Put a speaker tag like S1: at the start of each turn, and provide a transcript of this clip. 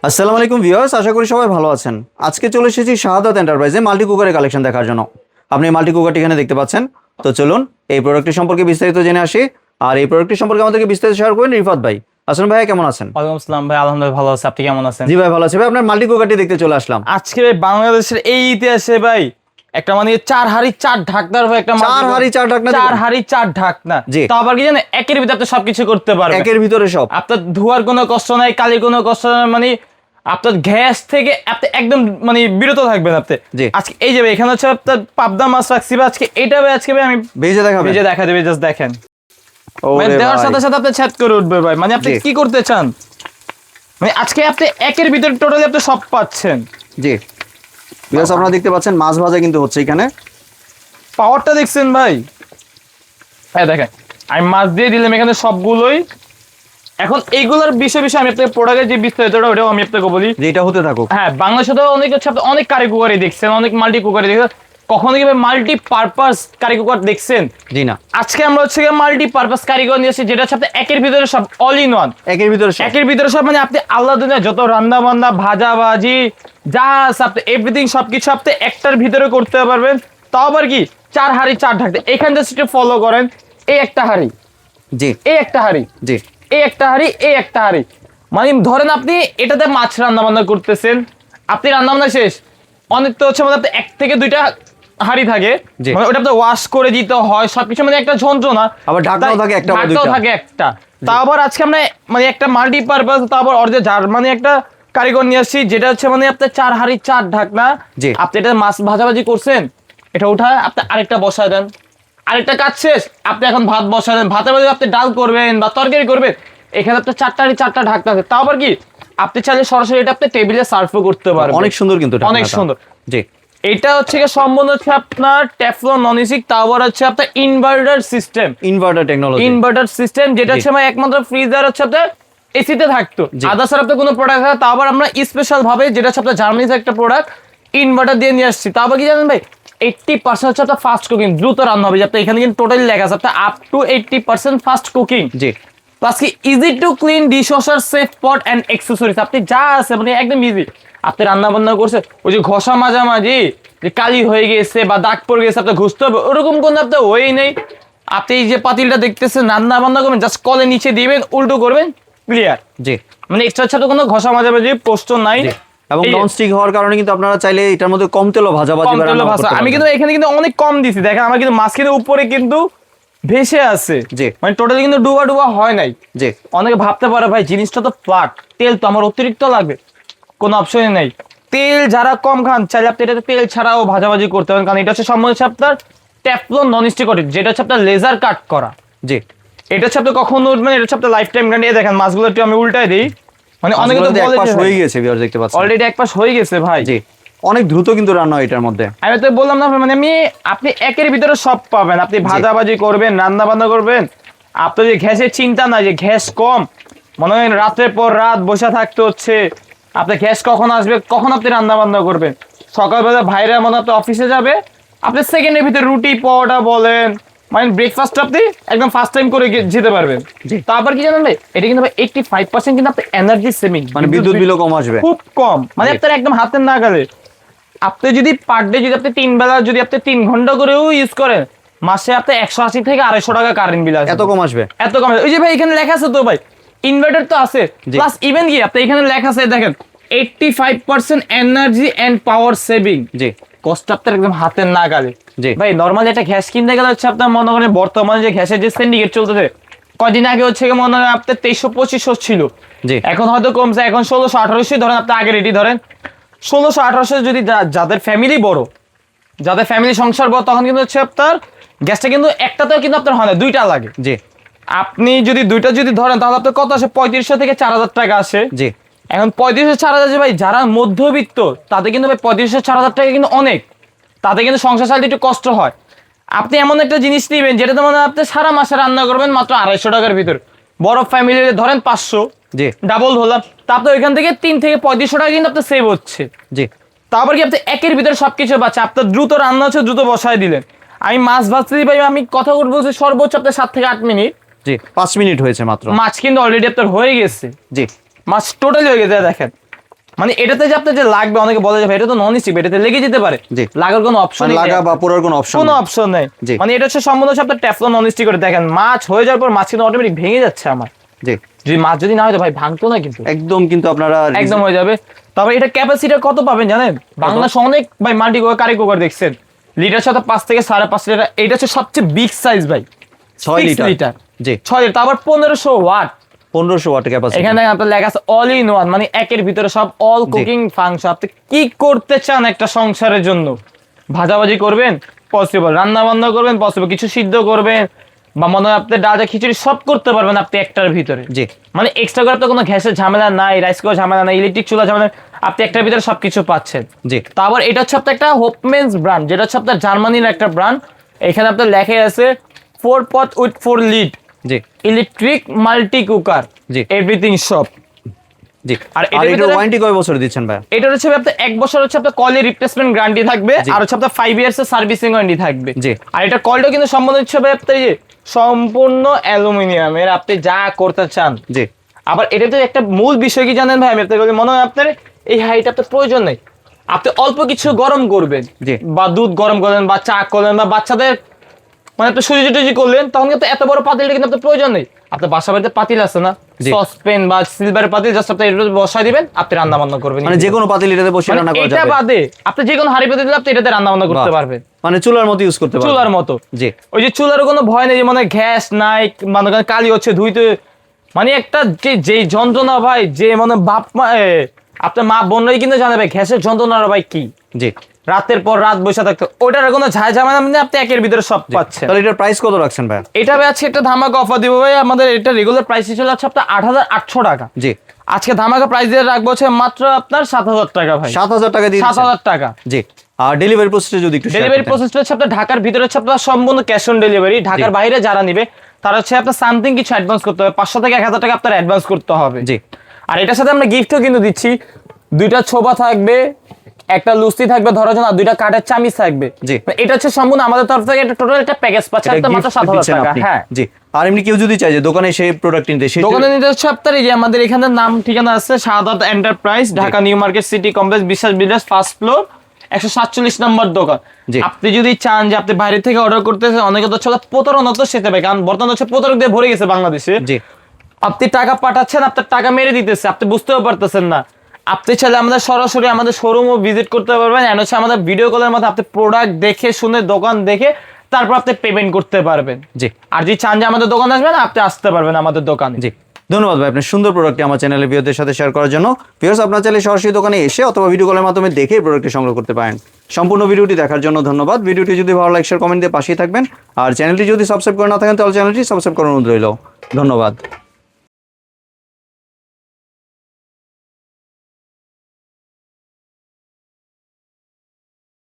S1: আসসালামু আলাইকুম ভিউয়ার্স, আশা করি সবাই ভালো আছেন। আজকে চলে এসেছি শাহাদাত এন্টারপ্রাইজে মাল্টি কুকারের কালেকশন দেখার জন্য। আপনি মাল্টি কুকারটি এখানে দেখতে পাচ্ছেন। তো চলুন এই প্রোডাক্টটি সম্পর্কে বিস্তারিত জেনে আসি। আর এই প্রোডাক্টটি সম্পর্কে আমাদেরকে বিস্তারিত শেয়ার করবেন রিফাত ভাই। আসসালাম ভাই, কেমন আছেন?
S2: ওয়ালাইকুম আসসালাম ভাই, আলহামদুলিল্লাহ ভালো আছি। আপনি কেমন আছেন?
S1: জি ভাই ভালো আছি ভাই। আপনার মাল্টি কুকারটি দেখতে চলে আসলাম।
S2: আজকে ভাই বাংলাদেশের এই ইতিহাসে ভাই একটা মানে 4 হাড়ি 4 ঢাকনার ভাই একটা
S1: 4 হাড়ি 4 ঢাকনা
S2: 4 হাড়ি 4 ঢাকনা।
S1: জি।
S2: তো আবার কি জানেন, একের ভিতরে আপনি সবকিছু করতে পারবেন।
S1: একের ভিতরে সব।
S2: আপনার ধোয়ার কোনো কষ্ট নাই, কালি কোনো কষ্ট নাই, মানে আপনার গ্যাস থেকে আপনি একদম মানে বিরত থাকবেন আপনি।
S1: জি।
S2: আজকে এই যে ভাই এখানে হচ্ছে আপনার পাবদা মাছ রাখছি ভাই, আজকে এটা ভাই আজকে ভাই আমি
S1: ভেজে দেখাবেন?
S2: ভেজে দেখা দেবে, জাস্ট দেখেন।
S1: ওরে
S2: মানে দেওয়ার
S1: ভাই।
S2: সাথে সাথে আপনি ছেদ করে উঠবে ভাই, মানে আপনি
S1: জি।
S2: কি করতে চান, মানে আজকে আপনি একের ভিতরে টোটালি আপনি সব পাচ্ছেন।
S1: জি ভিউয়ার্স, আপনারা দেখতে পাচ্ছেন মাছ ভাজা কিন্তু হচ্ছে এখানে।
S2: পাওয়ারটা দেখছেন ভাই? হ্যাঁ দেখেন, আমি মাছ দিয়ে দিলাম এখানে সবগুলোই। এখন এইগুলোর বিষয় আমি আপনাকে প্রোডাক্টের যে বিস্তারিতটা ওটাও আমি আপনাকে বলি।
S1: যে এটা হতে থাকুক।
S2: হ্যাঁ, বাংলাদেশে তো অনেক হচ্ছে আপনি অনেক কারি কুকারই দেখছেন, অনেক মাল্টি কুকারই দেখছেন। কখনো কি ভাই মাল্টি পারপাস কারি কুকার দেখছেন?
S1: জি না।
S2: আজকে আমরা হচ্ছে মাল্টি পারপাস কারি কুকার নিয়ে এসেছি, যেটা হচ্ছে আপনি একের ভিতরে সব, অল ইন ওয়ান।
S1: একের ভিতরে সব।
S2: একের ভিতরে সব মানে আপনি আল্লাহ দুনিয়া যত রান্না বান্না ভাজা ভাজি যা আছে আপনি এভরিথিং সবকিছু আপনি একটার ভিতরে করতে পারবেন। তাও আবার কি 4 হাড়ি 4 ঢাকতে। এখান থেকে ফলো করেন, এই একটা হাড়ি,
S1: জি।
S2: এই একটা হাড়ি,
S1: জি।
S2: এই একটা হাড়ি, এই একটা হাড়ি। মানে ধরেন আপনি এটাতে মাছ রান্না বান্না করতেছেন, আপনি রান্না বান্না শেষ, অনেক তো হচ্ছে মানে আপনি 1 থেকে 2টা হাড়ি থাকে,
S1: জি।
S2: মানে ওটা আপনি ওয়াশ করে দিতে হয় সবকিছু, মানে একটা যন্ত্রণা।
S1: আবার ঢাকনাও থাকে একটা বা
S2: ঢাকনাও
S1: দুইটা।
S2: থাকে একটা। তাও আবার আজকে আমরা মানে একটা মাল্টি পারপাস, তাও আবার অর্ধেক জার্মানি একটা কারিগর নিয়ে আসছি, যেটা হচ্ছে মানে আপনার 4 হাড়ি 4 ঢাকনা।
S1: জি।
S2: আপনি এটা মাছ ভাজাভাজি করছেন, এটা উঠায় আপনি আরেকটা বসায় দেন, আরেকটা কাজ শেষ, আপনি এখন ভাত বসায় দেন, ভাতের মধ্যে আপনি ডাল করবেন বা তরকারি করবেন, এখানে আপনার 4টা হাড়ি 4টা ঢাকনা আছে। তাও আবার কি আপনি চাইলে সরাসরি এটা আপনি টেবিলে সার্ভও করতে পারবেন।
S1: অনেক সুন্দর কিন্তু
S2: অনেক
S1: ঢাকনাটা।
S2: সুন্দর।
S1: জি।
S2: এটা হচ্ছে কি সম্বন্ধ হচ্ছে আপনার টেফলন নন স্টিক, তাও আবার হচ্ছে আপনার inverter system.
S1: Inverter technology.
S2: Inverter system, যেটা
S1: জি।
S2: হচ্ছে আমার একমাত্র ফ্রিজার হচ্ছে আপনার এসিতে থাকতো,
S1: জি।
S2: আদার্স আর আপনার কোনো প্রোডাক্ট থাকে। তাও আবার আমরা স্পেশাল ভাবে, যেটা হচ্ছে আপনার জার্মানিতে একটা প্রোডাক্ট ইনভার্টার দিয়ে নিয়ে আসছি। তাও আবার কি জানেন ভাই, 80% হচ্ছে আপনার ফাস্ট কুকিং, দ্রুত রান্না হবে। আপনার এখানে কিন্তু টোটালি লেখা আছে আপনার আপ টু 80% ফাস্ট কুকিং।
S1: জি।
S2: প্লাস কি easy to clean, dish washer, safe pot and accessories. আপনি যা আছে মানে একদম ইজি। আপনি রান্না বান্না করছে, ওই যে ঘষা মাঝামাঝি যে কালি হয়ে গেছে বা দাগ পড়ে গেছে আপনি ঘুষতে হবে, ওরকম কোনো আপনার ওয়েই নেই। আপনি এই যে পাতিলটা দেখতেছেন, রান্না বান্না করবেন, জাস্ট কলে নিচে দিবেন, উল্টো করবেন, ক্লিয়ার।
S1: জি।
S2: মানে এক্সট্রা কোনো ঘষা মাঝামাঝি প্রশ্ন নাই।
S1: জি। এবং
S2: এই-
S1: নন স্টিক হওয়ার কারণে কিন্তু আপনারা চাইলে এটার মধ্যে কম তেল ভাজাভাজি
S2: কম
S1: বা
S2: তেলে
S1: রান্না
S2: ভাজা।
S1: করতে
S2: আমি
S1: পারবেন।
S2: কিন্তু এখানে কিন্তু অনেক কম দিছি, দেখেন আমার কিন্তু মাছ কিন্তু উপরে কিন্তু ভেসে আছে।
S1: জি।
S2: মানে টোটালি কিন্তু ডুবা ডুবা হয় নাই।
S1: জি।
S2: অনেকে ভাবতে পারে ভাই জিনিসটা তো ফ্ল্যাট, তেল তো আমার অতিরিক্ত লাগবে, কোনো অপশনই নেই। তেল যারা কম খান চাইলে আপনি এটাতে তেল ছাড়াও ভাজাভাজি করতে পারেন, কারণ এটা হচ্ছে সম্বন্ধ হচ্ছে আপনার টেফলন নন স্টিক, যেটা হচ্ছে আপনার লেজার কাট করা।
S1: জি।
S2: এটা হচ্ছে আপনার কখনো মানে এটা হচ্ছে আপনার লাইফ টাইম গ্যারান্টি। দেখেন মাছগুলো একটু আমি উল্টাই দিই, মানে অনেকে তো
S1: মাছগুলোতে এক
S2: বলে
S1: পাশ হয়ে গেছে ভিউয়ার্স, দেখতে পাচ্ছেন
S2: অলরেডি এক পাশ হয়ে গেছে ভাই।
S1: জি। অনেক দ্রুত কিন্তু রান্না হয় এটার মধ্যে।
S2: আমি তো বললাম না মানে আপনি একের ভিতরে সব পাবেন। আপনি ভাজাভাজি করবেন, রান্না বান্না করবেন, আপনার যে গ্যাসের চিন্তা নাই, যে গ্যাস কম, মনে হয় রাতের পর রাত বসে থাকতে হচ্ছে, আপনার গ্যাস কখন আসবে, কখন আপনি রান্না বান্না করবেন। সকালবেলা ভাইরা মনে আপনি অফিসে যাবে, আপনি সেকেন্ডের ভিতরে রুটি পরোটা বলেন, মানে ব্রেকফাস্ট আপনি একদম ফার্স্ট টাইম করে যেতে পারবেন।
S1: জি।
S2: তারপর কি জানেন ভাই, এটা কিন্তু 85% কিন্তু আপনার এনার্জি সেভিং,
S1: মানে বিদ্যুৎ বিলও কম আসবে।
S2: খুব কম, মানে
S1: জি।
S2: আপনার একদম হাতের নাগালে। আপনি যদি পার ডে যদি আপনি 3 বেলা যদি আপনি 3 ঘন্টা করেও ইউজ করেন, মাসে আপনি 180 থেকে 250 টাকা কারেন্ট বিল আসবে।
S1: এত কম আসবে?
S2: এত কম। ওই যে ভাই এখানে লেখা আছে তো ভাই, ইনভার্টার তো আছে,
S1: জি।
S2: প্লাস ইভেন কি আপনি এখানে লেখা আছে দেখেন 85% এনার্জি এন্ড পাওয়ার সেভিং।
S1: জি।
S2: কষ্ট আপনার একদম হাতের নাগালে।
S1: জি।
S2: ভাই নরমালি একটা গ্যাস কিনতে গেলে হচ্ছে আপনার মনে করেন বর্তমানে যে গ্যাসের যে সিন্ডিকেট চলতেছে, কয়দিন আগে হচ্ছে মনে হয় আপনার 2300-2500 ছিল,
S1: জি।
S2: এখন হয়তো কমছে, এখন 1600-1800 ধরেন। আপনি আগে রেডি ধরেন 1600-1800। যদি যাদের ফ্যামিলি বড়, যাদের ফ্যামিলি সংসার বড়, তখন কিন্তু হচ্ছে আপনার গ্যাসটা কিন্তু একটাতেও কিন্তু আপনার হয় না, 2টা লাগে।
S1: জি।
S2: আপনি যদি 2টা যদি ধরেন, তাহলে আপনার কত আসে, 3500 থেকে 4000 টাকা আসে।
S1: জি।
S2: এখন 3500-4000 ভাই যারা মধ্যবিত্ত, তাদের কিন্তু ভাই 3500-4000 টাকা কিন্তু অনেক, তাতে কিন্তু সংসার চালাতে একটু কষ্ট হয়। আপনি এমন একটা জিনিস নিবেন যেটাতে মানে আপনি সারা মাসে রান্না করবেন মাত্র 250 টাকার ভিতর। বড় ফ্যামিলি ধরেন 500,
S1: জি।
S2: ডাবল ধরলাম, তারপরে ওইখান থেকে 3 থেকে 3500 টাকা কিন্তু আপনার সেভ হচ্ছে।
S1: জি।
S2: তারপর কি আপনি একের ভিতরে সবকিছু পাচ্ছে, আপনার দ্রুত রান্না হচ্ছে, দ্রুত বসায় দিলেন। আমি মাছ ভাজতে দিই ভাই, আমি কথা বলছি সর্বোচ্চ আপনার 7 থেকে 8 মিনিট।
S1: জি। 5 মিনিট হয়েছে মাত্র।
S2: মাছ কিন্তু অলরেডি আপনার হয়ে গেছে।
S1: জি।
S2: মাছ টোটালি হয়ে গেছে, দেখেন মানে এটাতে যে আপনার যে লাগবে, অনেকে বলে যে ভাই এটা তো নন স্টিক, এটাতে লেগে যেতে পারে,
S1: জি।
S2: লাগার কোনো অপশন
S1: মানে লাগা বা পোড়ার কোনো অপশন
S2: কোনো অপশন নেই।
S1: জি।
S2: মানে এটা হচ্ছে সম্পূর্ণ হচ্ছে আপনার টেফলন নন স্টিক করে দেখেন, মাছ হয়ে যাওয়ার পর মাছ কিন্তু অটোমেটিক ভেঙে যাচ্ছে আমার,
S1: জি
S2: যদি মাছ যদি না হয় তো ভাই ভাঙতো না কিন্তু,
S1: একদম কিন্তু আপনারা
S2: একদম হয়ে যাবে। তবে এটা ক্যাপাসিটি কত পাবেন জানেন, বাংলাদেশে অনেক ভাই মাল্টি কুকার কারি কুকার দেখছেন, লিটার সাথে 5 থেকে 5.5 লিটার, এটা হচ্ছে সবচেয়ে বিগ সাইজ ভাই,
S1: 6
S2: 6
S1: লিটার
S2: লিটার,
S1: জি
S2: 6 লিটার, তারপর 1500 ওয়াট,
S1: 1500 ওয়াট ক্যাপাসিটি।
S2: এখানে আপনার লেখা আছে অল ইন ওয়ান, মানে একের ভিতরে সব, অল কুকিং ফাংশন। আপনি কি করতে চান একটা সংসারের জন্য, ভাজাভাজি করবেন পসিবল, রান্না বান্না করবেন পসিবল, কিছু সিদ্ধ করবেন বা মনে হয় আপনি ডাল খিচুড়ি সব করতে পারবেন আপনি একটার ভিতরে।
S1: জি
S2: মানে এক্সট্রা করে আপনার কোনো গ্যাসের ঝামেলা নাই, রাইস কুকার ঝামেলা নাই, ইলেকট্রিক চুলা ঝামেলা নাই, আপনি একটার ভিতরে সবকিছু পাচ্ছেন।
S1: জি
S2: তারপর এটা হচ্ছে আপনার একটা হোপমেন্স ব্র্যান্ড, যেটা হচ্ছে আপনার জার্মানির একটা ব্র্যান্ড। এখানে আপনার লেখা আছে 4 পট উইথ 4 লিড
S1: জি
S2: ইলেকট্রিক মাল্টি কুকার,
S1: জি
S2: এভরিথিং সব।
S1: জি
S2: আর
S1: আর
S2: এটার
S1: এটার
S2: ভিতরে
S1: ওয়ারেন্টি কয় বছর দিচ্ছেন ভাই?
S2: এটা হচ্ছে আপনার 1 বছর হচ্ছে আপনার কলের রিপ্লেসমেন্ট গ্যারান্টি থাকবে,
S1: জি।
S2: আর হচ্ছে আপনার 5 ইয়ার্স এর সার্ভিসিং ওয়ারেন্টি থাকবে।
S1: জি।
S2: আর এটা কলটা কিন্তু সম্পূর্ণ হচ্ছে ভাই আপনার এই যে সম্পূর্ণ অ্যালুমিনিয়ামের, আপনি যা করতে চান।
S1: জি
S2: আবার এটাতে একটা মূল বিষয় কি জানেন ভাই, আমি আপনাকে বলি, মনে হয় আপনার এই হাইট আপনার প্রয়োজন নেই, আপনি অল্প কিছু গরম করবেন,
S1: জি।
S2: বা দুধ গরম করলেন বা চা করলেন বা বাচ্চাদের মানে আপনি সুজি টুজি করলেন, তখন কিন্তু এত বড় পাতিলটা কিন্তু আপনার প্রয়োজন নেই। আপনার বাসা বাড়িতে পাতিল আছে না,
S1: জি।
S2: সসপেন বা সিলভারের পাতিল, জাস্ট আপনি এটা বসাই দিবেন, আপনি রান্না বান্না করবেন।
S1: মানে যে কোনো পাতিল এটাতে বসে
S2: মানে
S1: রান্না করা
S2: এটা
S1: যাবে,
S2: বাদে আপনি যে কোনো হাঁড়ি পাতিল দিলে আপনি এটাতে রান্না বান্না করতে
S1: বাহ।
S2: পারবেন,
S1: মানে চুলার মতো ইউজ করতে পারবেন।
S2: চুলার মতো।
S1: জি
S2: ওই যে চুলার কোনো ভয় নেই যে মানে গ্যাস নাই, মানে কালি হচ্ছে ধুইতে, মানে একটা যে যন্ত্রণা ভাই, যে মানে বাপ মা আপনার মা বোনরাই কিন্তু জানাবে গ্যাসের যন্ত্রণা ভাই কি,
S1: জি
S2: রাতের পর রাত বসে থাকতো, ওটার কোনো ঝামেলা নেই, আপনি একের ভিতরে সব পাচ্ছেন।
S1: তাহলে এটার প্রাইস কত রাখছেন ভাই?
S2: এটা ভাই আছে একটা ধামাকা অফার দিব ভাই, আমাদের এটা রেগুলার প্রাইস চলে যাচ্ছে আপনার 8800 টাকা,
S1: জি
S2: আজকে ধামাকা প্রাইস দিয়ে রাখবো হচ্ছে মাত্র আপনার 7000 টাকা ভাই,
S1: 7000 টাকা দিয়ে
S2: 7000 টাকা।
S1: জি আর ডেলিভারি প্রসেসটা যদি একটু
S2: ডেলিভারি প্রসেসটা হচ্ছে আপনার ঢাকার ভিতরে হচ্ছে আপনার সম্পূর্ণ ক্যাশ অন ডেলিভারি, ঢাকার বাইরে যারা নিবে তারা হচ্ছে আপনার সামথিং কিছু অ্যাডভান্স করতে হবে, 500 থেকে 1000 টাকা আপনার অ্যাডভান্স করতে হবে।
S1: জি
S2: আর এটার সাথে আমরা গিফটও কিন্তু দিচ্ছি, 2টা ছোবা থাকবে, একটা লুচি থাকবে ধরার জন্য, আর 2টা কাঠের চামিচ থাকবে।
S1: জি।
S2: এটা হচ্ছে সম্পূর্ণ আমাদের তরফ থেকে একটা টোটাল একটা প্যাকেজ পাচ্ছে
S1: এটা
S2: আপনার মাত্র
S1: gift
S2: 7000
S1: দিচ্ছেন
S2: টাকা।
S1: আপনি।
S2: হ্যাঁ
S1: জি আর এমনি কেউ যদি চায় যে দোকানে সেই প্রোডাক্ট নিতে, সেই
S2: দোকানে নিতে হচ্ছে আপনার এই যে আমাদের এখানে নাম ঠিকানা আছে Shahadat enterprise, Dhaka new market city complex, Biswas builders, first floor, 147 number দোকান।
S1: জি।
S2: আপনি যদি চান যে আপনি বাইরে থেকে অর্ডার করতেছেন, অনেকে তো হচ্ছে প্রতারণা তো সেতে পারে, কারণ বর্তমানে হচ্ছে প্রতারক দিয়ে ভরে গেছে বাংলাদেশে।
S1: জি
S2: আপনি টাকা পাঠাচ্ছেন, আপনার টাকা মেরে দিতেছে, আপনি বুঝতেও পারতেছেন না। আপনি চাইলে আমাদের সরাসরি আমাদের শোরুমও ভিজিট করতে পারবেন, এন্ড হচ্ছে আমাদের ভিডিও কলের মধ্যে আপনি প্রোডাক্ট দেখে শুনে দোকান দেখে তারপর আপনি পেমেন্ট করতে পারবেন।
S1: জি
S2: আর যদি চান যে আমাদের দোকান আসবেন, আপনি আসতে পারবেন আমাদের দোকানে।
S1: জি ধন্যবাদ ভাই আপনার সুন্দর প্রোডাক্টটি আমার চ্যানেলের ভিউয়ারদের সাথে শেয়ার করার জন্য। ভিউয়ার্স আপনার চাইলে সরাসরি দোকানে এসে অথবা ভিডিও কলের মাধ্যমে দেখে প্রোডাক্টটি সংগ্রহ করতে পারেন। সম্পূর্ণ ভিডিওটি দেখার জন্য ধন্যবাদ। ভিডিওটি যদি ভালো লাগে শেয়ার কমেন্ট দিয়ে পাশেই থাকবেন, আর চ্যানেলটি যদি সাবস্ক্রাইব করে না থাকেন তাহলে চ্যানেলটি সাবস্ক্রাইব করার অনুরোধ রইল। ধন্যবাদ।